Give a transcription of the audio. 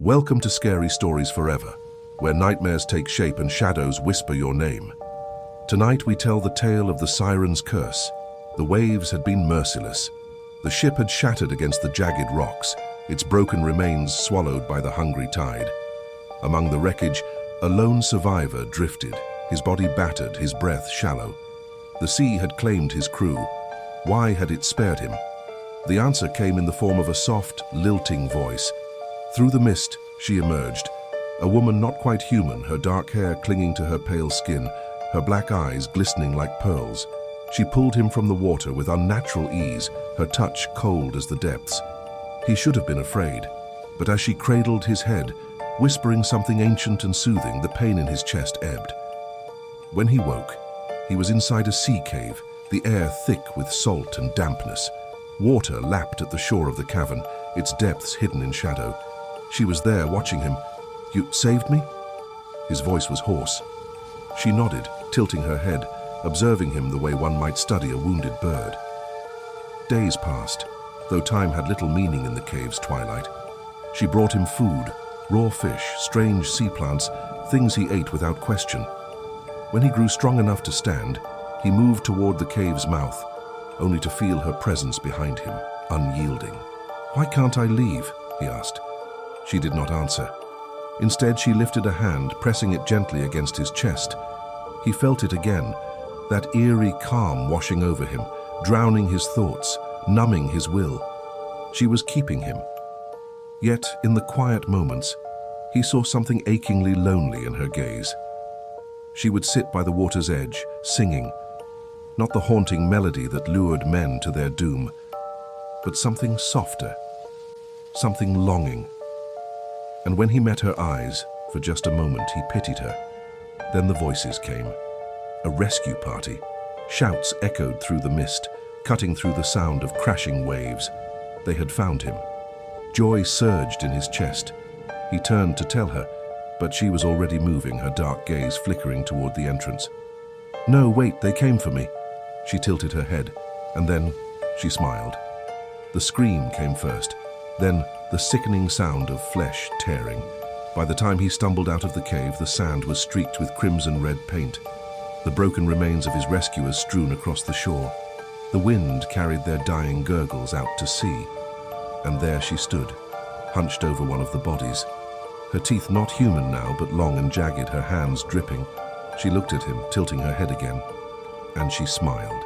Welcome to Scary Stories Forever, where nightmares take shape and shadows whisper your name. Tonight we tell the tale of the Siren's curse. The waves had been merciless. The ship had shattered against the jagged rocks, its broken remains swallowed by the hungry tide. Among the wreckage, a lone survivor drifted, his body battered, his breath shallow. The sea had claimed his crew. Why had it spared him? The answer came in the form of a soft, lilting voice. Through the mist, she emerged, a woman not quite human, her dark hair clinging to her pale skin, her black eyes glistening like pearls. She pulled him from the water with unnatural ease, her touch cold as the depths. He should have been afraid, but as she cradled his head, whispering something ancient and soothing, the pain in his chest ebbed. When he woke, he was inside a sea cave, the air thick with salt and dampness. Water lapped at the shore of the cavern, its depths hidden in shadow. She was there watching him. "You saved me?" His voice was hoarse. She nodded, tilting her head, observing him the way one might study a wounded bird. Days passed, though time had little meaning in the cave's twilight. She brought him food, raw fish, strange sea plants, things he ate without question. When he grew strong enough to stand, he moved toward the cave's mouth, only to feel her presence behind him, unyielding. "Why can't I leave?" he asked. She did not answer. Instead, she lifted a hand, pressing it gently against his chest. He felt it again, that eerie calm washing over him, drowning his thoughts, numbing his will. She was keeping him. Yet, in the quiet moments, he saw something achingly lonely in her gaze. She would sit by the water's edge, singing, not the haunting melody that lured men to their doom, but something softer, something longing. And when he met her eyes, for just a moment he pitied her. Then the voices came. A rescue party. Shouts echoed through the mist, cutting through the sound of crashing waves. They had found him. Joy surged in his chest. He turned to tell her, but she was already moving, her dark gaze flickering toward the entrance. "No, wait, they came for me." She tilted her head, and then she smiled. The scream came first, then the sickening sound of flesh tearing. By the time he stumbled out of the cave, the sand was streaked with crimson-red paint, the broken remains of his rescuers strewn across the shore. The wind carried their dying gurgles out to sea, and there she stood, hunched over one of the bodies. Her teeth not human now, but long and jagged, her hands dripping. She looked at him, tilting her head again, and she smiled.